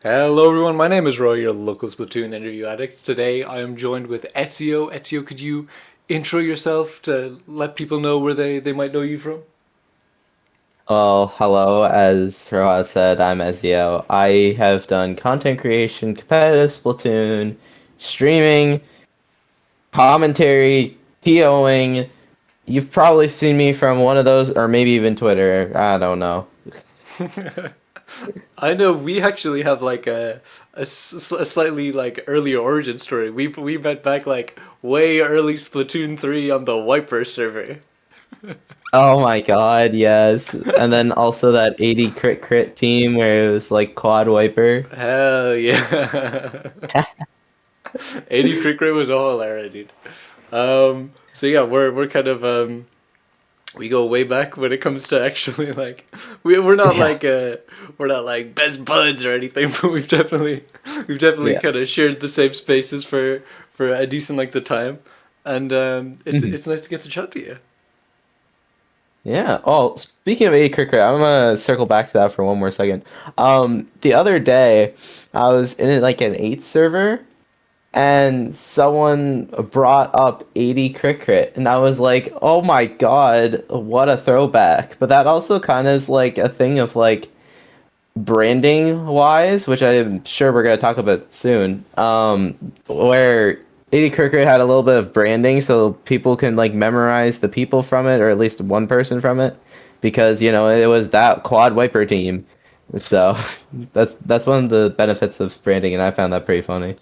Hello everyone, my name is Roy, your local Splatoon interview addict. Today I am joined with Ezio. Ezio, could you intro yourself to let people know where they might know you from? Well, hello. As Roa said, I'm Ezio. I have done content creation, competitive Splatoon, streaming, commentary, TOing. You've probably seen me from one of those, or maybe even Twitter. I don't know. I know we actually have like a slightly like earlier origin story. We met back like way early Splatoon 3 on the Wiper server. Oh my God, yes. And then also that 80 crit crit team where it was like quad wiper. Hell yeah. 80 Crick Rate was all hilarious, dude. So yeah, we're kind of we go way back when it comes to actually like we're not Yeah, like we're not like best buds or anything, but we've definitely yeah. kind of shared the same spaces for a decent length of time, and it's nice to get to chat to you. Yeah. Oh, speaking of 80 cricket, I'm gonna circle back to that for one more second. The other day, I was in like an 8 server, and someone brought up 80 cricket, and I was like, "Oh my God, what a throwback!" But that also kind of is like a thing of like branding wise, which I'm sure we're gonna talk about soon. Where 80 Cricket had a little bit of branding so people can like memorize the people from it, or at least one person from it, because it was that quad wiper team. So that's one of the benefits of branding, and I found that pretty funny.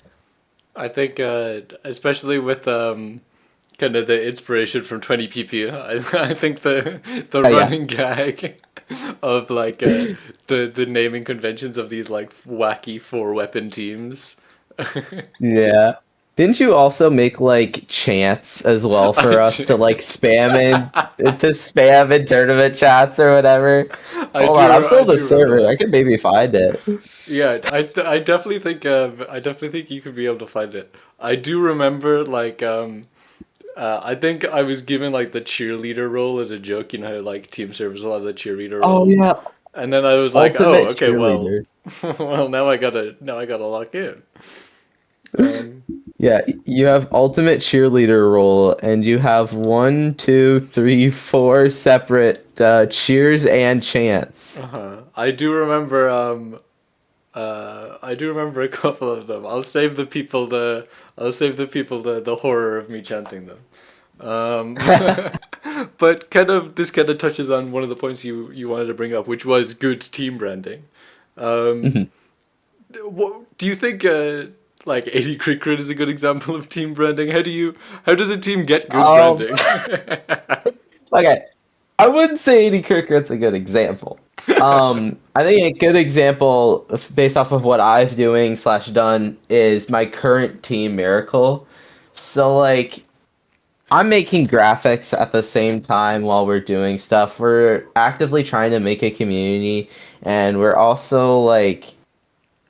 I think especially with kind of the inspiration from 20 I think the Yeah, running gag of like the naming conventions of these like wacky four weapon teams. yeah. Didn't you also make like chants as well I for us to do, like spam in tournament chats or whatever? Hold on, I'm still I in the do remember server. I that. can maybe find it. Yeah, I definitely think you could be able to find it. I do remember like I think I was given like the cheerleader role as a joke. You know how like team servers will have the cheerleader Oh role, yeah, and then I was like, oh, ultimate okay, well, cheerleader. well now I gotta lock in. Um, Yeah, you have ultimate cheerleader role, and you have one, two, three, four separate cheers and chants. I do remember I do remember a couple of them. I'll save the people the horror of me chanting them. Um, but kind of this kind of touches on one of the points you wanted to bring up, which was good team branding. Um, Mhm. do you think like 80 Crit Crit is a good example of team branding? How does a team get good Um, branding? okay, I wouldn't say 80 Cricket's a good example. I think a good example based off of what I've doing slash done is my current team Miracle. So like I'm making graphics at the same time while we're doing stuff. We're actively trying to make a community, and we're also like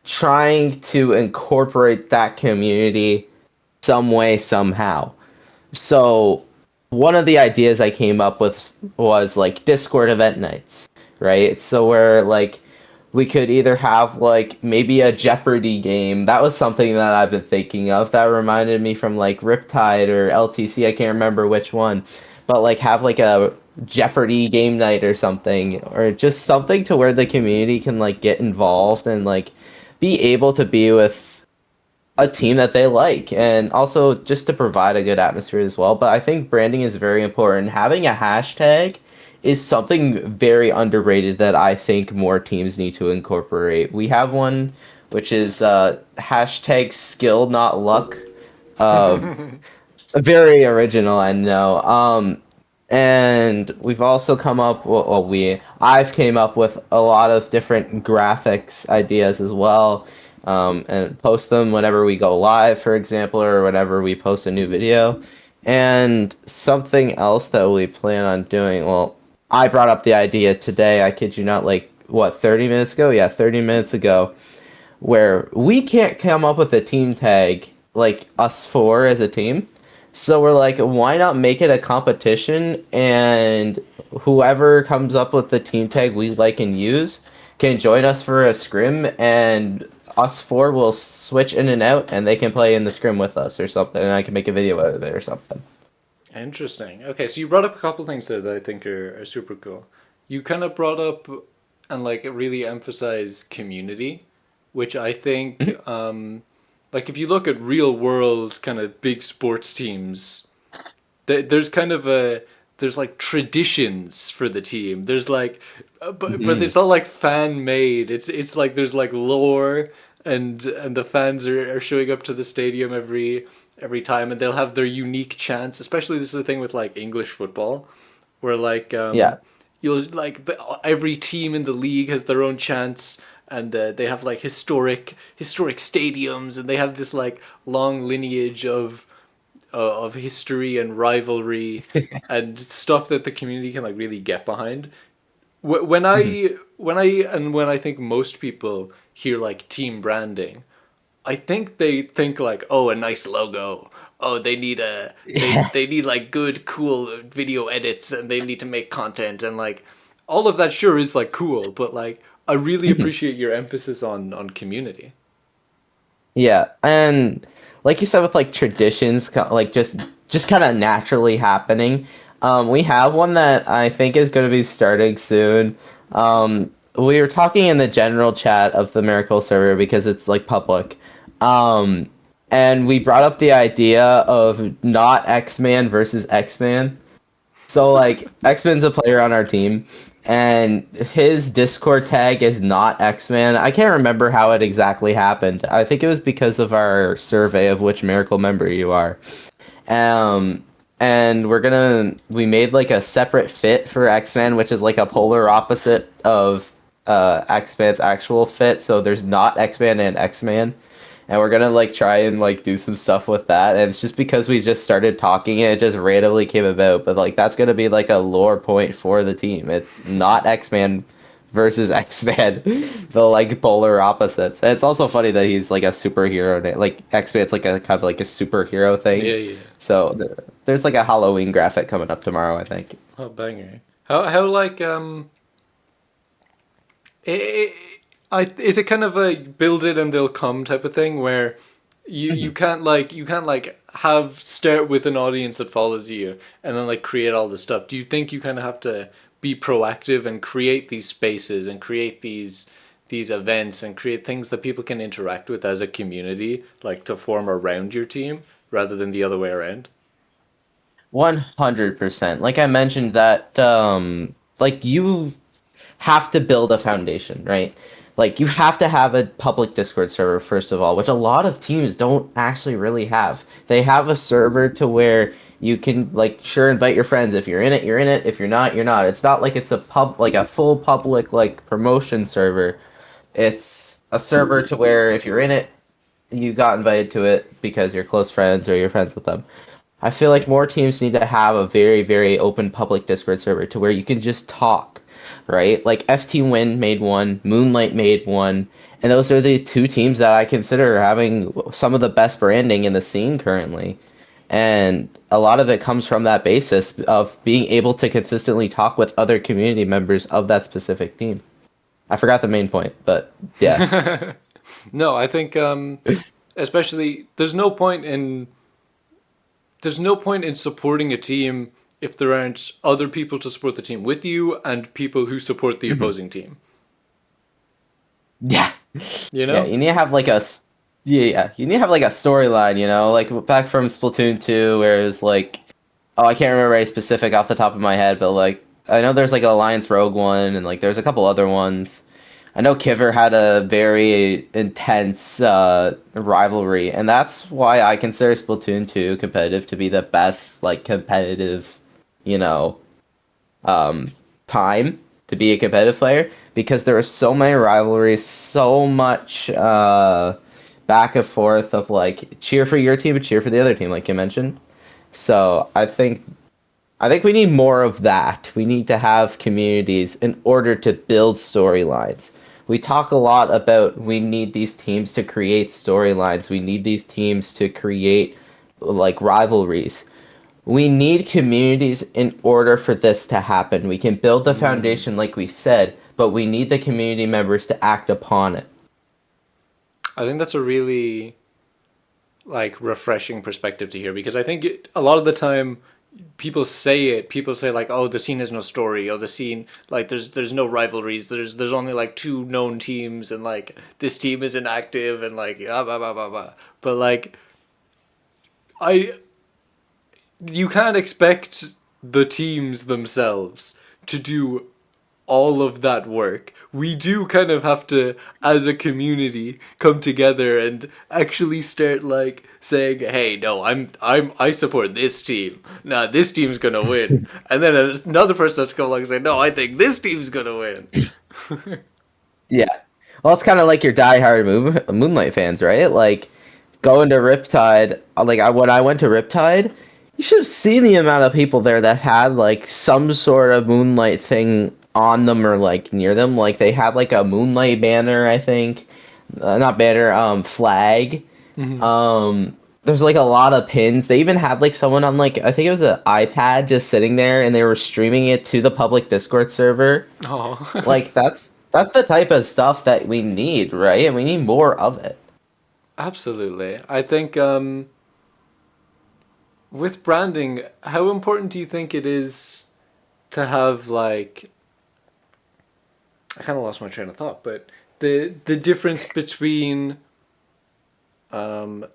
trying to incorporate that community some way somehow. So one of the ideas I came up with was like Discord event nights, right? So where like we could either have like maybe a Jeopardy game. That was something that I've been thinking of. That reminded me from like Riptide or LTC. I can't remember which one, but like have like a Jeopardy game night or something, or just something to where the community can like get involved and like be able to be with a team that they like, and also just to provide a good atmosphere as well. But I think branding is very important. Having a hashtag is something very underrated that I think more teams need to incorporate. We have one which is hashtag skill not luck. uh, Very original, I know. And we've also come up, I've came up with a lot of different graphics ideas as well, and post them whenever we go live, for example, or whenever we post a new video. And something else that we plan on doing, well, I brought up the idea today, I kid you not, like, what, 30 minutes ago? Yeah, 30 minutes ago, where we can't come up with a team tag, like us four as a team. So we're like, why not make it a competition, and whoever comes up with the team tag we like and use can join us for a scrim, and us four will switch in and out, and they can play in the scrim with us or something, and I can make a video out of it or something. Interesting. Okay, so you brought up a couple things there that I think are super cool. You kind of brought up and like really emphasize community, which I think like if you look at real world kind of big sports teams, there's kind of a there's like traditions for the team. There's like but Hmm. it's not like fan made. It's like there's like lore and the fans are showing up to the stadium every time and they'll have their unique chants. Especially this is the thing with like English football where like Yeah. you'll like every team in the league has their own chants and they have like historic stadiums and they have this like long lineage of history and rivalry and stuff that the community can like really get behind. Mhm. When I think most people hear like team branding, I think they think like, oh, a nice logo. Oh, Yeah. they need like good cool video edits and they need to make content and like all of that sure is like cool, but like I really Mhm. appreciate your emphasis on community. Yeah, and like you said, with like traditions, like just kind of naturally happening. We have one that I think is going to be starting soon. We were talking in the general chat of the Miracle server because it's like public. Um, and we brought up the idea of not X-Man versus X-Man. So like X-Men's a player on our team, and his Discord tag is not X-Men. I can't remember how it exactly happened. I think it was because of our survey of which Miracle member you are. Um, and we made like a separate fit for X-Men, which is like a polar opposite of X-Men's actual fit. So there's not X-Men and X-Man, and we're gonna like try and like do some stuff with that. And it's just because we just started talking, and it just randomly came about. But like that's gonna be like a lore point for the team. It's not X-Man versus X-Man, the like polar opposites. And it's also funny that he's like a superhero. Like X-Man's like a kind of like a superhero thing. Yeah, yeah. So there's like a Halloween graphic coming up tomorrow, I think. Oh, banger. How like I is it kind of a build it and they'll come type of thing where Mhm. you can't like have start with an audience that follows you and then like create all the stuff. Do you think you kind of have to be proactive and create these spaces and create these events and create things that people can interact with as a community, like to form around your team rather than the other way around? 100%. Like I mentioned that like you have to build a foundation, right? Like you have to have a public Discord server first of all, which a lot of teams don't actually really have. They have a server to where you can like sure invite your friends. If you're in it, you're in it. If you're not, you're not. It's not like it's a pub like a full public like promotion server. It's a server to where if you're in it, you got invited to it because you're close friends or you're friends with them. I feel like more teams need to have a very, very open public Discord server to where you can just talk, right? Like FT Win made one, Moonlight made one, and those are the two teams that I consider having some of the best branding in the scene currently. And a lot of it comes from that basis of being able to consistently talk with other community members of that specific team. I forgot the main point, but yeah. No, I think especially there's no point in supporting a team if there aren't other people to support the team with you and people who support the Mhm. opposing team. Yeah. You Yeah, know? you need to have like yeah, you need to have like a storyline, you know, like back from Splatoon 2 where it was like oh, I can't remember a specific off the top of my head, but like I know there's like an Alliance Rogue one and like there's a couple other ones. I know Kiver had a very intense rivalry, and that's why I consider Splatoon 2 competitive to be the best like competitive, you know, um, time to be a competitive player because there were so many rivalries, so much back and forth of like cheer for your team and cheer for the other team, like you mentioned. So I think we need more of that. We need to have communities in order to build storylines. We talk a lot about we need these teams to create storylines. We need these teams to create like rivalries. We need communities in order for this to happen. We can build the Mm. foundation like we said, but we need the community members to act upon it. I think that's a really like refreshing perspective to hear because I think a lot of the time people say like, oh, the scene has no story, or the scene like there's no rivalries, there's only like two known teams, and like this team is inactive, and like blah blah blah blah blah. But like I you can't expect the teams themselves to do all of that work. We do kind of have to, as a community, come together and actually start like saying, "Hey, no, I support this team. Nah, this team's gonna win." And then another person has to come along and say, "No, I think this team's gonna win." Yeah. Well, it's kind of like your diehard Moonlight fans, right? Like going to Riptide. When I went to Riptide, you should have seen the amount of people there that had like some sort of Moonlight thing on them or like near them. Like they had like a Moonlight banner, I think. Not banner, flag. Mm-hmm. There's like a lot of pins. They even had like someone on like I think it was an iPad just sitting there, and they were streaming it to the public Discord server. Oh, Like that's the type of stuff that we need, right? And we need more of it. absolutely. I think with branding, how important do you think it is to have like I kind of lost my train of thought, but the difference between um,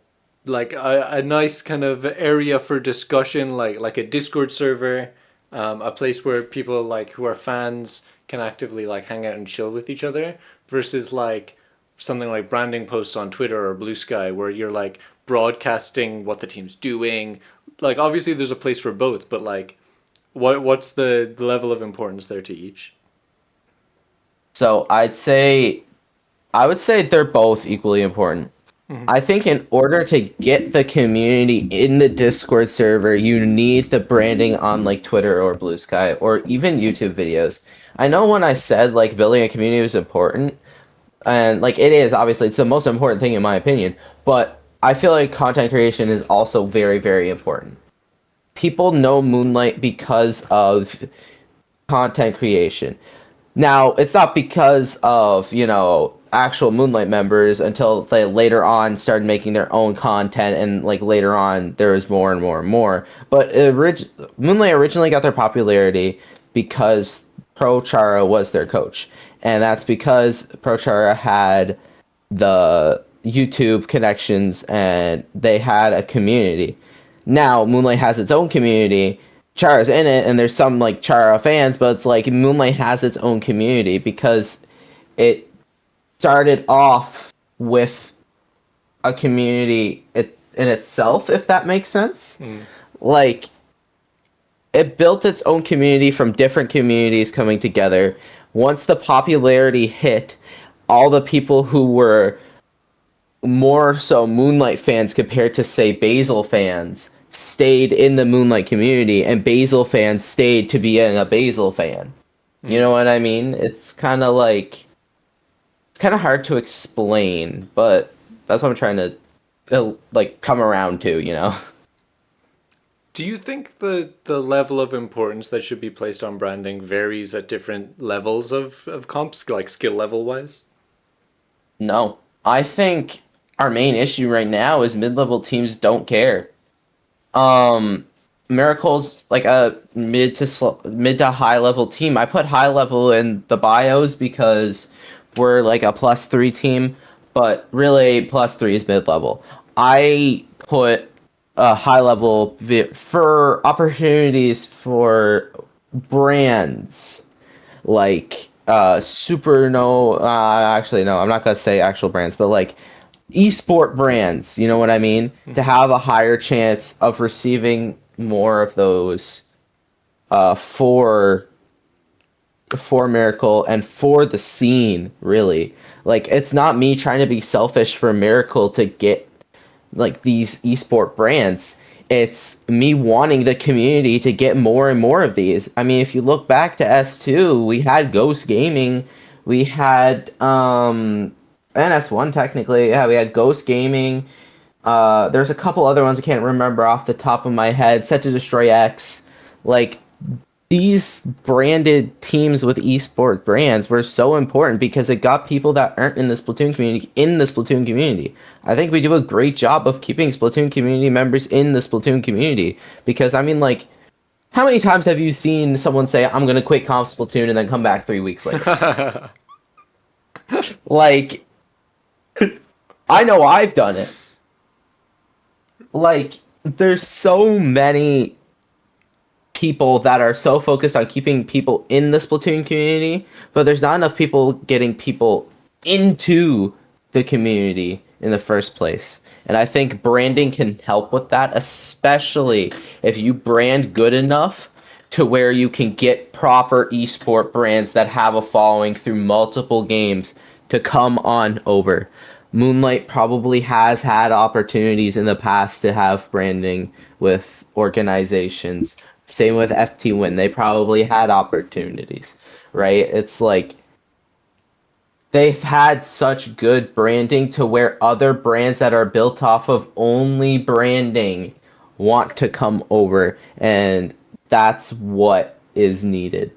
like a nice kind of area for discussion, like a Discord server, a place where people like who are fans can actively like hang out and chill with each other, versus like something like branding posts on Twitter or Blue Sky, where you're like broadcasting what the team's doing. Like obviously there's a place for both, but like what's the level of importance there to each? So I would say they're both equally important. Mm-hmm. I think in order to get the community in the Discord server, you need the branding on like Twitter or Blue Sky or even YouTube videos. I know when I said like building a community was important, and like it is obviously it's the most important thing in my opinion, but I feel like content creation is also very, very important. People know Moonlight because of content creation. Now, it's not because of, actual Moonlight members until they later on started making their own content and like later on there was more and more and more. But Moonlight originally got their popularity because Pro Chara was their coach. And that's because Pro Chara had the YouTube connections and they had a community. Now Moonlight has its own community. Chara's in it, and there's some like Chara fans, but it's like Moonlight has its own community because it started off with a community in itself, if that makes sense. Mm. Like it built its own community from different communities coming together. Once the popularity hit, all the people who were more so Moonlight fans compared to say Basil fans stayed in the Moonlight community, and Basil fans stayed to be a Basil fan. You Mm. know what I mean? It's kind of hard to explain, but that's what I'm trying to like come around to. Do you think the level of importance that should be placed on branding varies at different levels of comps, like skill level wise? No. I think our main issue right now is mid-level teams don't care. Um, Miracle's like a mid to high level team. I put high level in the bios because we're like a +3 team, but really +3 is mid level. I put a high level for opportunities for brands like super no actually no, I'm not gonna say actual brands, but like esport brands, you know what I mean, to Mm-hmm. have a higher chance of receiving more of those for Miracle and for the scene, really. Like it's not me trying to be selfish for Miracle to get like these esport brands. It's me wanting the community to get more and more of these. I mean, if you look back to S2, we had Ghost Gaming, we had NS1 technically. Yeah, we had Ghost Gaming. There's a couple other ones I can't remember off the top of my head. Set to Destroy X. Like these branded teams with esports brands were so important because it got people that aren't in the Splatoon community in the Splatoon community. I think we do a great job of keeping Splatoon community members in the Splatoon community because I mean like how many times have you seen someone say I'm going to quit comp Splatoon and then come back 3 weeks later? Like I know I've done it. Like there's so many people that are so focused on keeping people in the Splatoon community, but there's not enough people getting people into the community in the first place. And I think branding can help with that, especially if you brand good enough to where you can get proper esport brands that have a following through multiple games to come on over. Moonlight probably has had opportunities in the past to have branding with organizations. Same with FT Win. They probably had opportunities, right? It's like they've had such good branding to where other brands that are built off of only branding want to come over, and that's what is needed.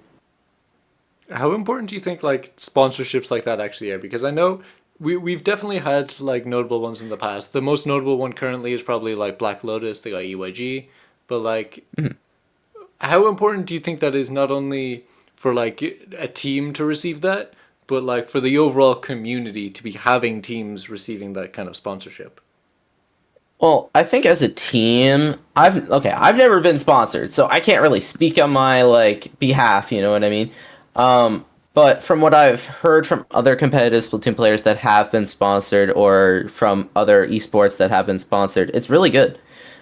How important do you think like sponsorships like that actually are? Because I know we've definitely had like notable ones in the past. The most notable one currently is probably like Black Lotus. They got EYG, but like, Mhm. how important do you think that is not only for like a team to receive that, but like for the overall community to be having teams receiving that kind of sponsorship? Well, I think as a team, I've never been sponsored, so I can't really speak on my like behalf, you know what I mean? But from what I've heard from other competitive Splatoon players that have been sponsored or from other esports that have been sponsored, it's really good.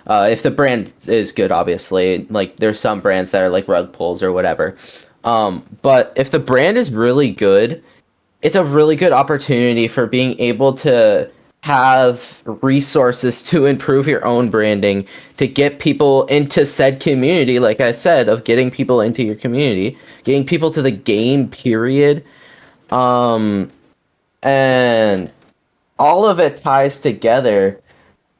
If the brand is good, obviously, like there's some brands that are like rug pulls or whatever. But if the brand is really good, it's a really good opportunity for being able to have resources to improve your own branding, to get people into said community, like I said, of getting people into your community, getting people to the game, period. Um, and all of it ties together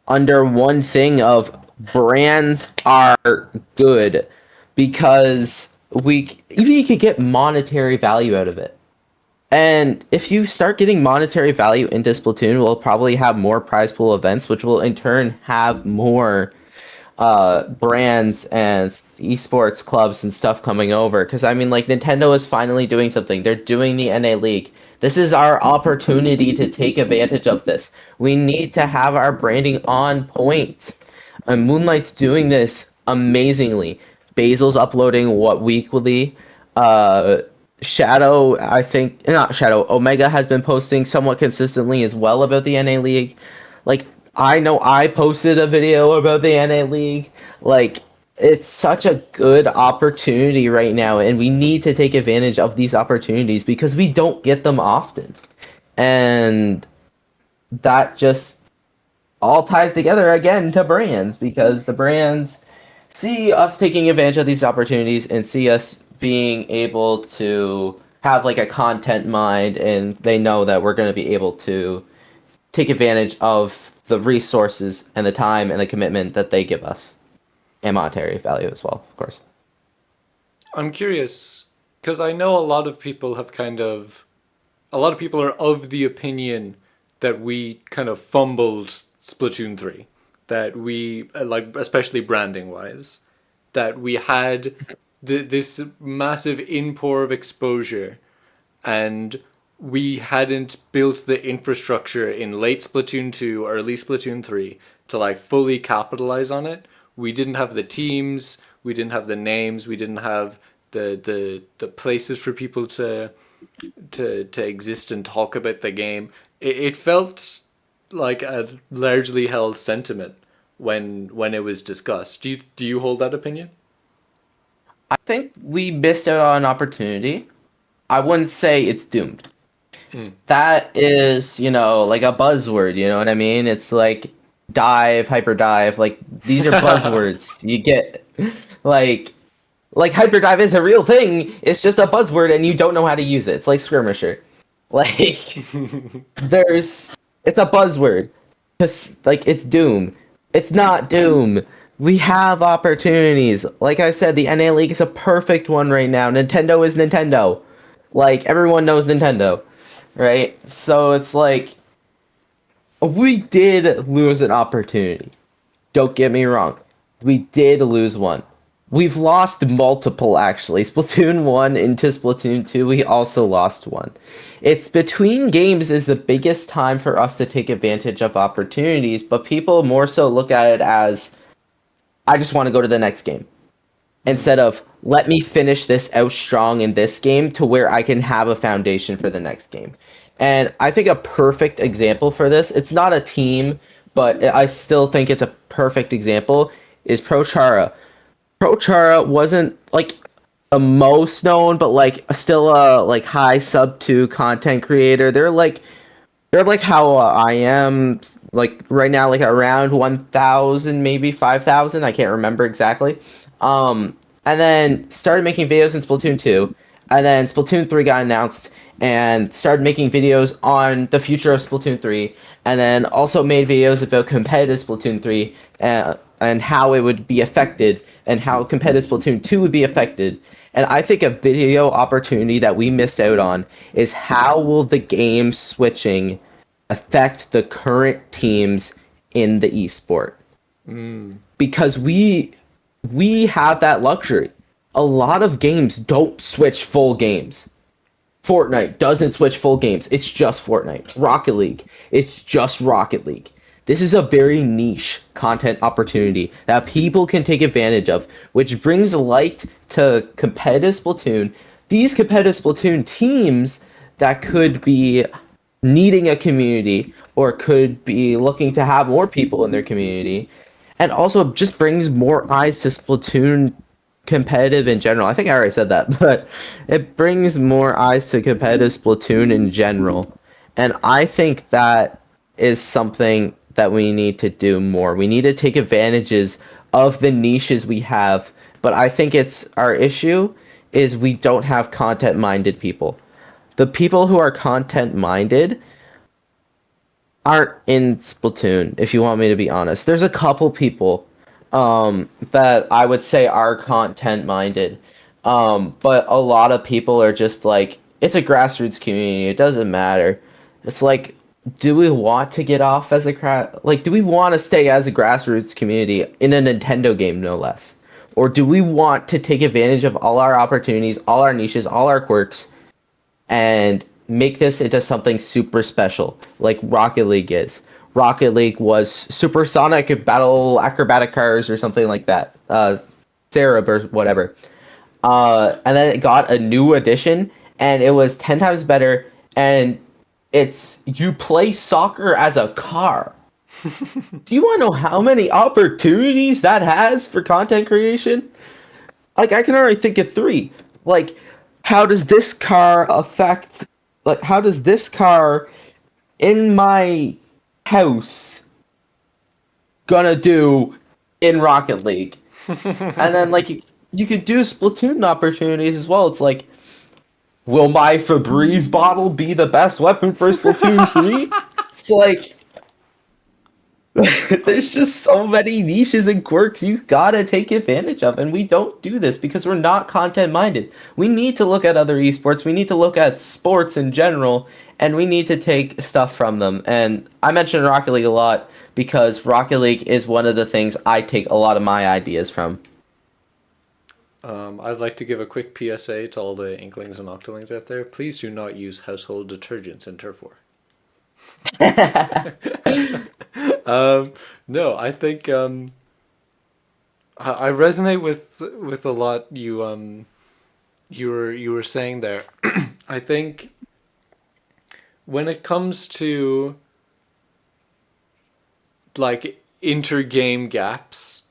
under one thing of brands are good because we even you could get monetary value out of it. And if you start getting monetary value into Splatoon, we'll probably have more prize pool events, which will in turn have more brands and esports clubs and stuff coming over. Because I mean, like Nintendo is finally doing something. They're doing the NA League. This is our opportunity to take advantage of this. We need to have our branding on point. And Moonlight's doing this amazingly. Basil's uploading what weekly. Uh, Shadow, I think not Shadow. Omega has been posting somewhat consistently as well about the NA League. Like I know I posted a video about the NA League. Like it's such a good opportunity right now, and we need to take advantage of these opportunities because we don't get them often. And that just all ties together again to brands because the brands see us taking advantage of these opportunities and see us being able to have like a content mind, and they know that we're going to be able to take advantage of the resources and the time and the commitment that they give us, and monetary value as well, of course. I'm curious because I know a lot of people are of the opinion that we kind of fumbled Splatoon 3, that we like especially branding wise, that we had this massive inpour of exposure and we hadn't built the infrastructure in late Splatoon 2, early Splatoon 3 to like fully capitalize on it. We didn't have the teams, we didn't have the names, we didn't have the places for people to exist and talk about the game. It felt like a largely held sentiment when it was discussed. Do you hold that opinion? I think we missed out on an opportunity. I wouldn't say it's doomed. Mm. That is, like a buzzword, you know what I mean? It's like dive, hyper dive, like these are buzzwords. You get like hyper dive is a real thing. It's just a buzzword and you don't know how to use it. It's like skirmisher. Like there's it's a buzzword. Just like it's Doom. It's not Doom. We have opportunities. Like I said, the NA League is a perfect one right now. Nintendo is Nintendo. Like everyone knows Nintendo, right? So it's like we did lose an opportunity. Don't get me wrong. We did lose one. We've lost multiple actually. Splatoon 1 into Splatoon 2, we also lost one. It's between games is the biggest time for us to take advantage of opportunities, but people more so look at it as I just want to go to the next game instead of let me finish this out strong in this game to where I can have a foundation for the next game. And I think a perfect example for this, it's not a team, but I still think it's a perfect example, is Prochara. Prochara wasn't like the most known, but like still a like high sub 2 content creator. They're like how I am like right now, like around 1,000, maybe 5,000. I can't remember exactly. And then started making videos in Splatoon 2, and then Splatoon 3 got announced, and started making videos on the future of Splatoon 3, and then also made videos about competitive Splatoon 3 and how it would be affected, and how competitive Splatoon 2 would be affected. And I think a video opportunity that we missed out on is how will the game switching affect the current teams in the esport? Mm. Because we have that luxury. A lot of games don't switch full games. Fortnite doesn't switch full games. It's just Fortnite. Rocket League, it's just Rocket League. This is a very niche content opportunity that people can take advantage of, which brings light to competitive Splatoon. These competitive Splatoon teams that could be needing a community or could be looking to have more people in their community, and also just brings more eyes to Splatoon competitive in general. I think I already said that, but it brings more eyes to competitive Splatoon in general. And I think that is something that we need to do more. We need to take advantages of the niches we have, but I think it's our issue is we don't have content minded people. The people who are content minded aren't in Splatoon, if you want me to be honest. There's a couple people that I would say are content minded. But a lot of people are just like, it's a grassroots community. It doesn't matter. It's like, do we want to get off as a like, do we want to stay as a grassroots community in a Nintendo game, no less? Or do we want to take advantage of all our opportunities, all our niches, all our quirks, and make this into something super special, like Rocket League is. Rocket League was supersonic battle acrobatic cars or something like that. Sarah or whatever. And then it got a new edition, and it was 10 times better. And it's you play soccer as a car. Do you want to know how many opportunities that has for content creation? Like I can already think of three. Like, how does this car affect? Like, how does this car in my house gonna do in Rocket League? And then like you could do Splatoon opportunities as well. It's like, will my Febreze bottle be the best weapon for Splatoon 3? It's like there's just so many niches and quirks you gotta take advantage of, and we don't do this because we're not content minded. We need to look at other esports, we need to look at sports in general, and we need to take stuff from them. And I mentioned Rocket League a lot because Rocket League is one of the things I take a lot of my ideas from. I'd like to give a quick PSA to all the Inklings and Octolings out there. Please do not use household detergents in Turf War. No, I think I resonate with a lot you were saying there. I think when it comes to like inter-game gaps,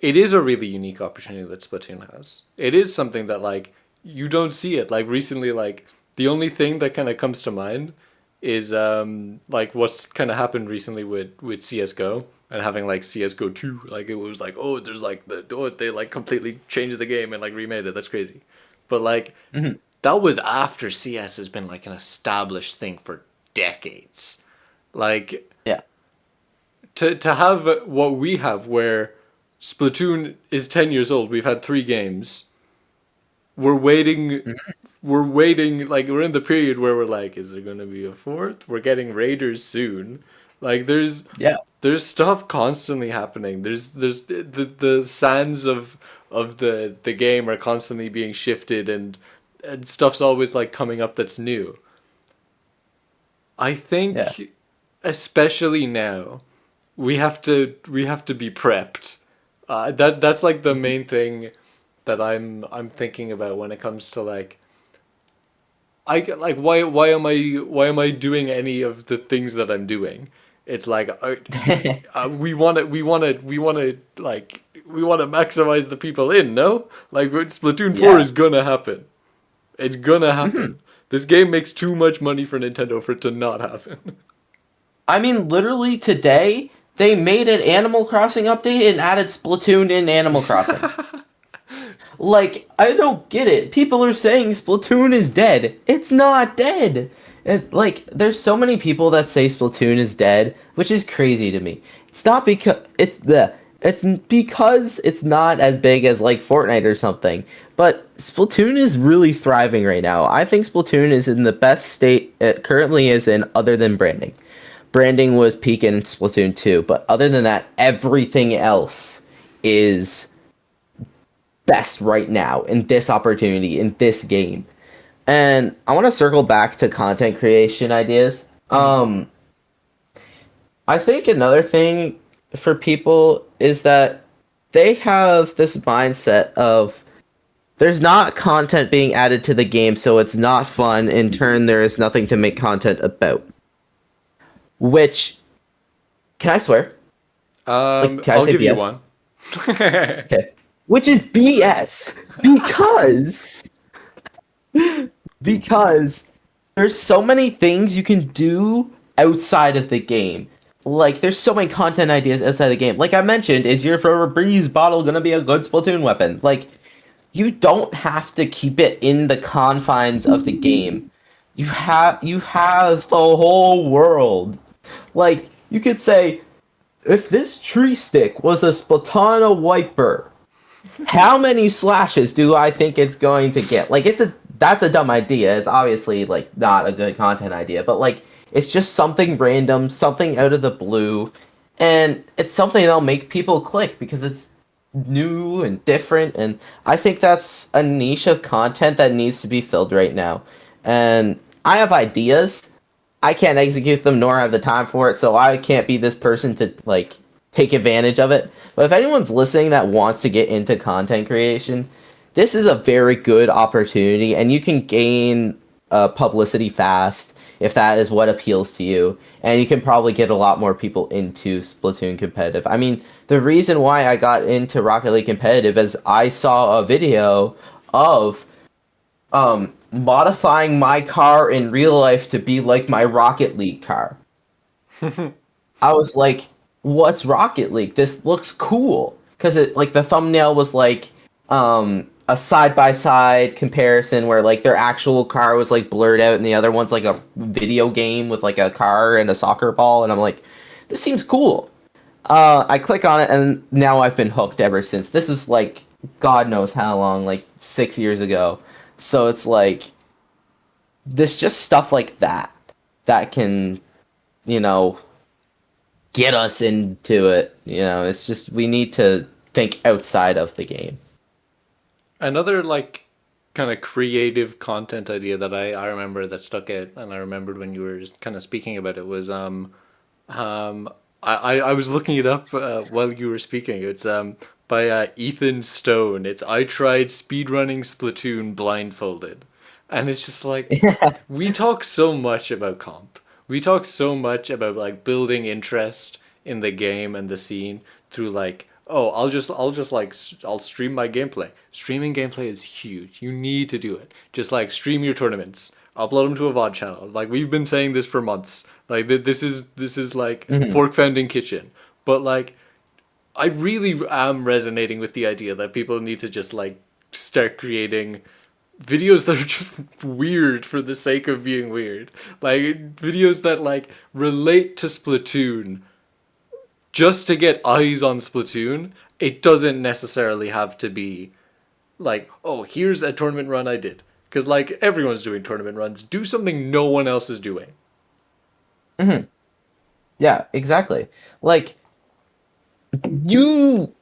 it is a really unique opportunity that Splatoon has. It is something that like you don't see it. Like recently, like the only thing that kind of comes to mind is like what's kind of happened recently with CS:GO and having like CS:GO 2. Like it was like, oh, there's like they like completely changed the game and like remade it. That's crazy. But like Mhm. that was after CS has been like an established thing for decades. Like Yeah. to have what we have where Splatoon is 10 years old. We've had 3 games. We're waiting. We're waiting. Like, we're in the period where we're like, is there going to be a fourth? We're getting Raiders soon. Like, Yeah. there's stuff constantly happening. There's the sands of the game are constantly being shifted, and stuff's always like coming up that's new. I Yeah. think, especially now, we have to be prepped. That's like the Mhm. main thing that I'm thinking about when it comes to like why am I doing any of the things that I'm doing? It's like we want to maximize the people in. No, like Splatoon 4 Yeah. is gonna happen. It's gonna Mhm. happen. This game makes too much money for Nintendo for it to not happen. I mean, literally today they made an Animal Crossing update and added Splatoon in Animal Crossing. Like, I don't get it. People are saying Splatoon is dead. It's not dead. And like, there's so many people that say Splatoon is dead, which is crazy to me. It's not because it's because it's not as big as like Fortnite or something. But Splatoon is really thriving right now. I think Splatoon is in the best state it currently is in, other than branding. Branding was peak in Splatoon 2, but other than that, everything else is best right now in this opportunity in this game. And I want to circle back to content creation ideas. I think another thing for people is that they have this mindset of there's not content being added to the game, so it's not fun. In turn, there is nothing to make content about. Which, can I swear? Like, can I I'll say give you BS? one. Okay. Which is BS because because there's so many things you can do outside of the game. Like, there's so many content ideas outside the game. Like I mentioned, is your Forever Breeze bottle gonna be a good Splatoon weapon? Like, you don't have to keep it in the confines of the game. You have the whole world. Like, you could say, if this tree stick was a Splatana wiper, how many slashes do I think it's going to get? Like, that's a dumb idea. It's obviously like not a good content idea, but like it's just something random, something out of the blue, and it's something that'll make people click because it's new and different, and I think that's a niche of content that needs to be filled right now. And I have ideas. I can't execute them nor have the time for it, so I can't be this person to like take advantage of it. But if anyone's listening that wants to get into content creation, this is a very good opportunity, and you can gain publicity fast if that is what appeals to you. And you can probably get a lot more people into Splatoon competitive. I mean, the reason why I got into Rocket League competitive is I saw a video of modifying my car in real life to be like my Rocket League car. I was like, "What's Rocket League? This looks cool." Because it like the thumbnail was like a side by side comparison where like their actual car was like blurred out and the other one's like a video game with like a car and a soccer ball, and I'm like, this seems cool. I click on it and now I've been hooked ever since. This was like God knows how long, like 6 years ago. So it's like this just stuff like that that can, you know, get us into it. You know, it's just we need to think outside of the game. Another like kind of creative content idea that I remember that stuck out, and I remembered when you were just kind of speaking about it was um I was looking it up while you were speaking. It's by Ethan Stone. It's I tried speedrunning Splatoon blindfolded, and it's just like we talk so much about comp. We talk so much about like building interest in the game and the scene through like, oh, I'll just like I'll stream my gameplay. Streaming gameplay is huge. You need to do it. Just like stream your tournaments, upload them to a VOD channel. Like we've been saying this for months. Like this is like Mhm. fork founding kitchen. But like I really am resonating with the idea that people need to just like start creating videos that are just weird for the sake of being weird. Like videos that like relate to Splatoon just to get eyes on Splatoon it doesn't necessarily have to be like, oh, here's a tournament run I did. Because, like, everyone's doing tournament runs. Do something no one else is doing. Hmm. Yeah, exactly. Like, you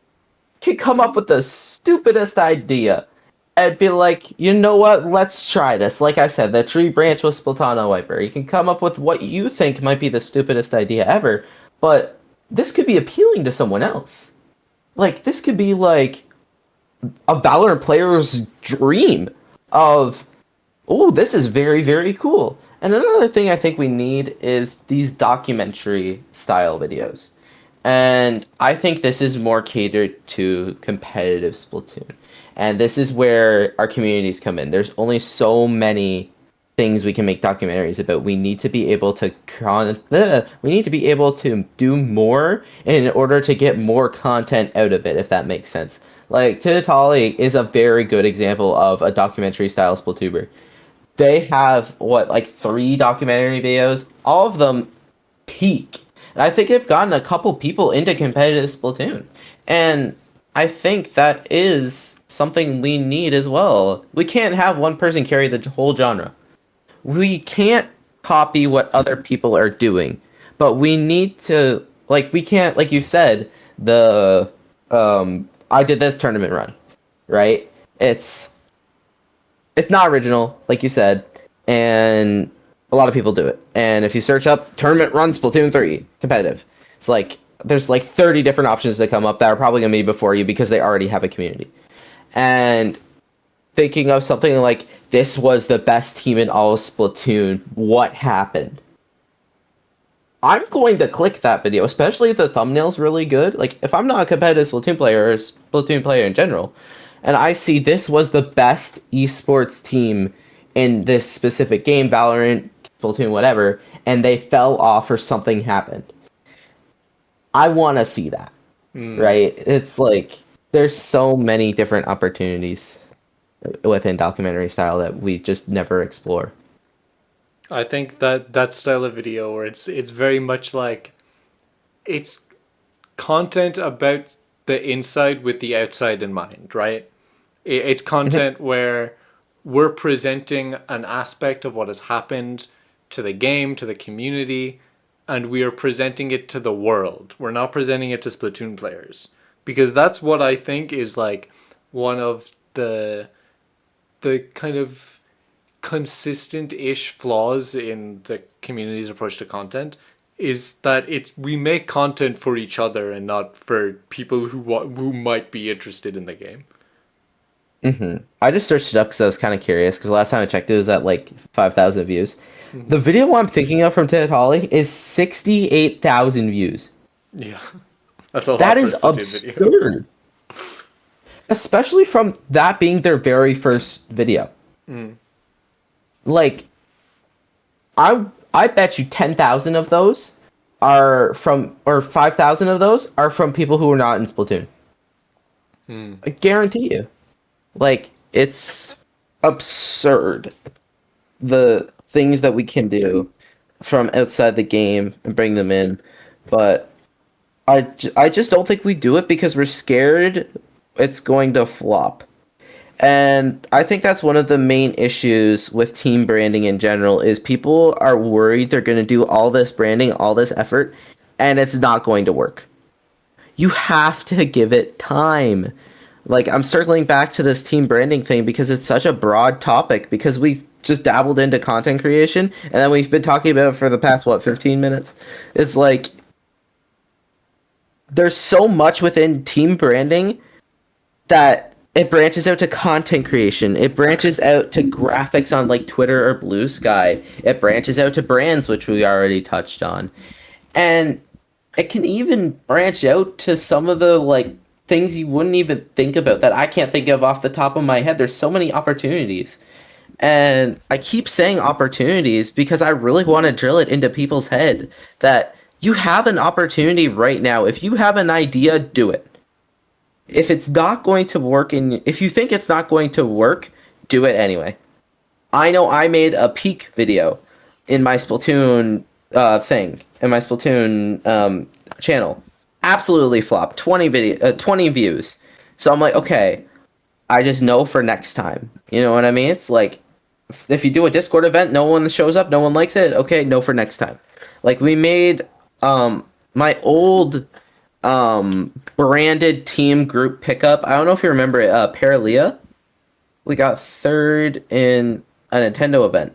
can come up with the stupidest idea and be like, you know what, let's try this. Like I said, the tree branch with Splatana Wiper. You can come up with what you think might be the stupidest idea ever, but this could be appealing to someone else. Like, this could be like a Valorant player's dream of, oh, this is very, very cool. And another thing I think we need is these documentary style videos. And I think this is more catered to competitive Splatoon. And this is where our communities come in. There's only so many things we can make documentaries about. We need to be able to we need to be able to do more in order to get more content out of it, if that makes sense. Like Tiditali is a very good example of a documentary style Splatuber. They have what, like, three documentary videos, all of them peak. And I think they've gotten a couple people into competitive Splatoon. And I think that is something we need as well. We can't have one person carry the whole genre. We can't copy what other people are doing. But we need to, like, we can't, like you said, the I did this tournament run, right? It's not original, like you said, and a lot of people do it. And if you search up tournament run Splatoon 3 competitive, it's like there's like 30 different options that come up that are probably going to be before you because they already have a community. And thinking of something like, this was the best team in all of Splatoon, what happened? I'm going to click that video, especially if the thumbnail's really good. Like, if I'm not a competitive Splatoon player or Splatoon player in general, and I see this was the best esports team in this specific game, Valorant, Splatoon, whatever, and they fell off or something happened, I want to see that, Mm. right? It's like, there's so many different opportunities within documentary style that we just never explore. I think that that style of video where it's very much like it's content about the inside with the outside in mind, right? It's content where we're presenting an aspect of what has happened to the game, to the community, and we are presenting it to the world. We're not presenting it to Splatoon players because that's what I think is like one of the kind of consistent-ish flaws in the community's approach to content is that it's we make content for each other and not for people who might be interested in the game. I just searched it up because I was kind of curious. Because last time I checked, it was at like 5,000 views. The Mm-hmm. video I'm thinking of from Ted Holly is 68,000 views. Yeah, that's a lot That for a is Splatoon video. absurd, especially from that being their very first video. Mm. Like, I bet you 10,000 of those are from, or 5,000 of those are from people who are not in Splatoon. Mm. I guarantee you. Like, it's absurd the things that we can do from outside the game and bring them in. But I just don't think we do it because we're scared it's going to flop. And I think that's one of the main issues with team branding in general is people are worried they're going to do all this branding, all this effort, and it's not going to work. You have to give it time. Like, I'm circling back to this team branding thing because it's such a broad topic because we just dabbled into content creation and then we've been talking about it for the past, what, 15 minutes. It's like there's so much within team branding that it branches out to content creation. It branches out to graphics on like Twitter or Blue Sky. It branches out to brands, which we already touched on. And it can even branch out to some of the like things you wouldn't even think about that I can't think of off the top of my head. There's so many opportunities. And I keep saying opportunities because I really want to drill it into people's head that you have an opportunity right now. If you have an idea, do it. If it's not going to work in, if you think it's not going to work, do it anyway. I know I made a peak video in my Splatoon in my Splatoon channel, absolutely flopped. 20 views. So I'm like, okay, I just know for next time. You know what I mean? It's like if you do a Discord event, no one shows up, no one likes it. Okay, no for next time. Like we made my old branded team group pickup. I don't know if you remember it. Paralia. We got third in a Nintendo event.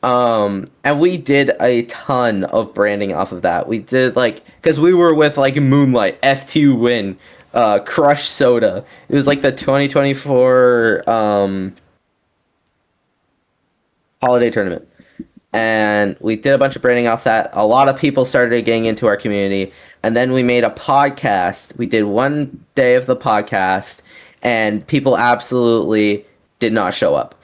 And we did a ton of branding off of that. We did like because we were with like Moonlight, F2 Win, Crush Soda. It was like the 2024 holiday tournament. And we did a bunch of branding off that. A lot of people started getting into our community. And then we made a podcast. We did one day of the podcast, and people absolutely did not show up.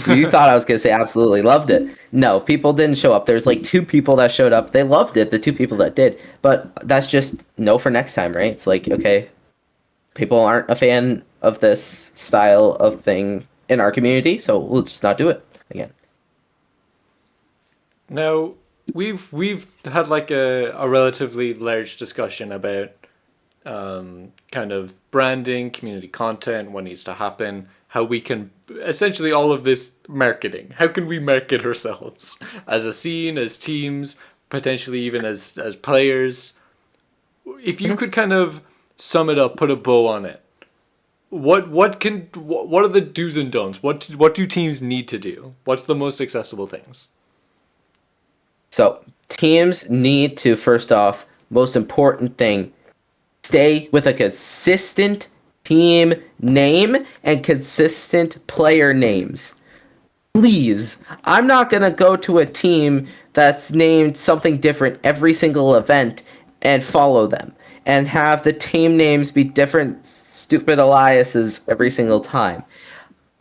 You thought I was going to say absolutely loved it. No, people didn't show up. There's like two people that showed up. They loved it, the two people that did. But that's just no for next time, right? It's like, okay, people aren't a fan of this style of thing in our community, so we'll just not do it again. Now, we've had like a relatively large discussion about kind of branding, community content, what needs to happen, how we can essentially all of this marketing. How can we market ourselves as a scene, as teams, potentially even as players? If you could kind of sum it up, put a bow on it. What are the do's and don'ts? What do teams need to do? What's the most accessible things? So teams need to, first off, most important thing, stay with a consistent team name and consistent player names. Please, I'm not going to go to a team that's named something different every single event and follow them and have the team names be different stupid aliases every single time.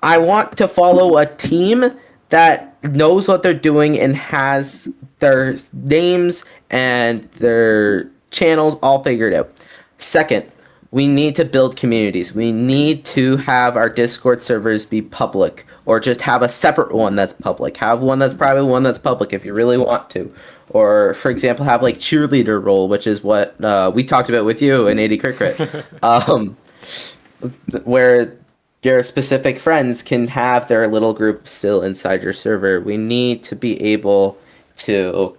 I want to follow a team that knows what they're doing and has their names and their channels all figured out. Second, we need to build communities. We need to have our Discord servers be public, or just have a separate one that's public. Have one that's private, one that's public if you really want to. Or, for example, have like cheerleader role, which is what we talked about with you and 80 Cricket. Where your specific friends can have their little group still inside your server. We need to be able to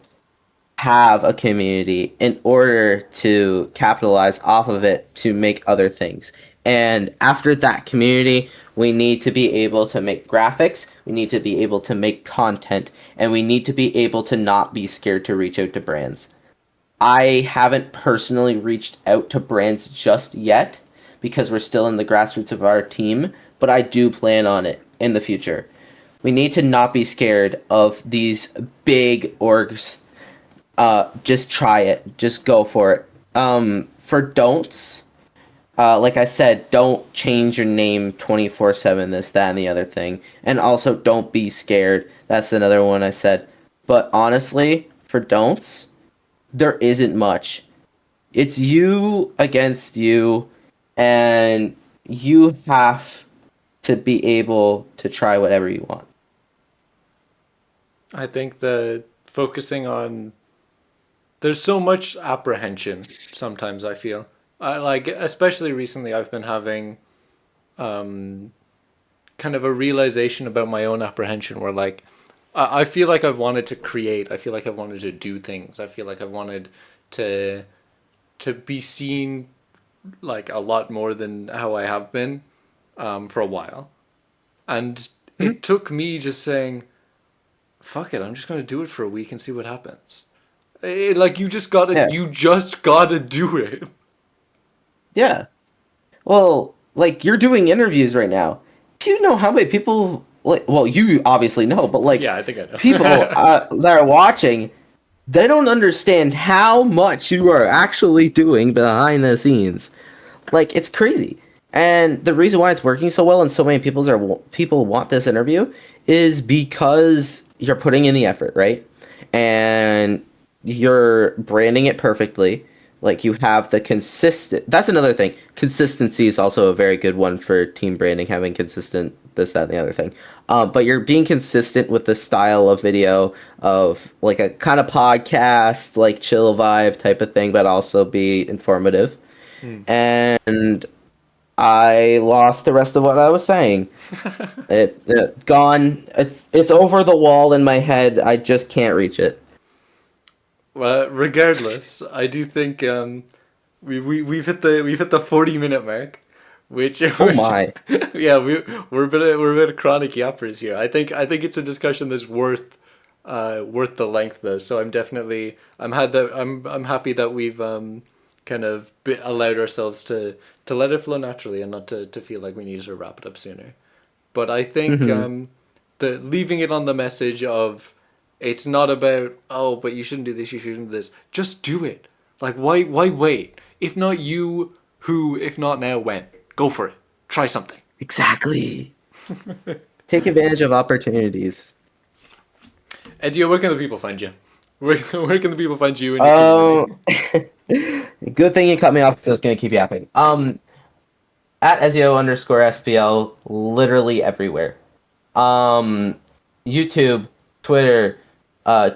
have a community in order to capitalize off of it to make other things. And after that community, we need to be able to make graphics, we need to be able to make content, and we need to be able to not be scared to reach out to brands. I haven't personally reached out to brands just yet because we're still in the grassroots of our team, but I do plan on it in the future. We need to not be scared of these big orgs. Just try it. Just go for it. For don'ts, like I said, don't change your name 24/7, this, that, and the other thing. And also, don't be scared. That's another one I said. But honestly, for don'ts, there isn't much. It's you against you, and you have to be able to try whatever you want. I think the focusing on there's so much apprehension sometimes I feel. I like especially recently I've been having um kind of a realization about my own apprehension where like I feel like I've wanted to create, I feel like I've wanted to do things. I feel like I've wanted to be seen like a lot more than how I have been for a while. And it took me just saying, fuck it, I'm just gonna do it for a week and see what happens. Like Yeah. you just gotta do it. Yeah. Well, like you're doing interviews right now. Do you know how many people like well, you obviously know, but like Yeah, I think I people know. that are watching, they don't understand how much you are actually doing behind the scenes. Like it's crazy. And the reason why it's working so well and so many people want this interview is because you're putting in the effort, right? And you're branding it perfectly. Like you have the consistent. That's another thing. Consistency is also a very good one for team branding. Having consistent this, that, and the other thing. But you're being consistent with the style of video of like a kind of podcast, like chill vibe type of thing, but also be informative. Hmm. And I lost the rest of what I was saying. It gone. It's over the wall in my head. I just can't reach it. Well, regardless, I do think we've hit the 40-minute mark, which Oh which my. yeah, we're a bit of chronic yappers here. I think it's a discussion that's worth the length though. So I'm happy that we've kind of allowed ourselves to let it flow naturally and not to feel like we need to wrap it up sooner. But I think Hmm. the leaving it on the message of it's not about, oh, but you shouldn't do this, you shouldn't do this. Just do it. Like why wait? If not you, who? If not now, when? Go for it. Try something. Exactly. Take advantage of opportunities. Ezio, where can the people find you? Where can the people find you and your Um, community? good thing you cut me off because I was gonna keep yapping. At Ezio_SPL, literally everywhere. Um, YouTube, Twitter,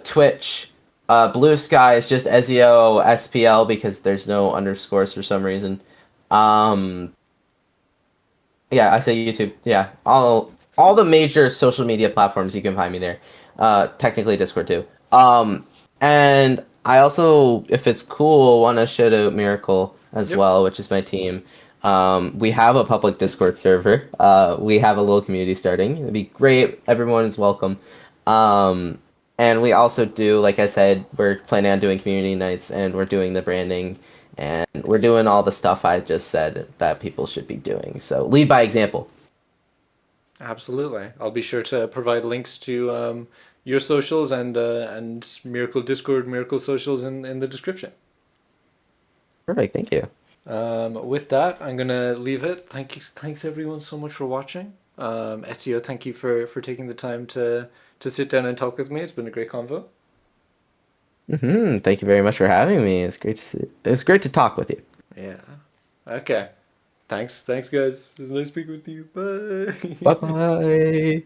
Twitch, Blue Sky is just Ezio SPL because there's no underscores for some reason. Um, yeah, I say YouTube. Yeah, all the major social media platforms you can find me there. Technically Discord too. And I also, if it's cool, want to shout out Miracle as Yep. well, which is my team. We have a public Discord server. We have a little community starting. It'd be great. Everyone is welcome. Um, and we also do, like I said, we're planning on doing community nights, and we're doing the branding, and we're doing all the stuff I just said that people should be doing. So lead by example. Absolutely. I'll be sure to provide links to your socials and Miracle Discord, Miracle socials in the description. Perfect. Thank you. With that, I'm gonna leave it. Thanks everyone so much for watching. Ezio, thank you for taking the time to sit down and talk with me. It's been a great convo. Thank you very much for having me. It's great to see. It's great to talk with you. Yeah. Okay. Thanks, guys. It was nice speaking with you. Bye Bye. bye.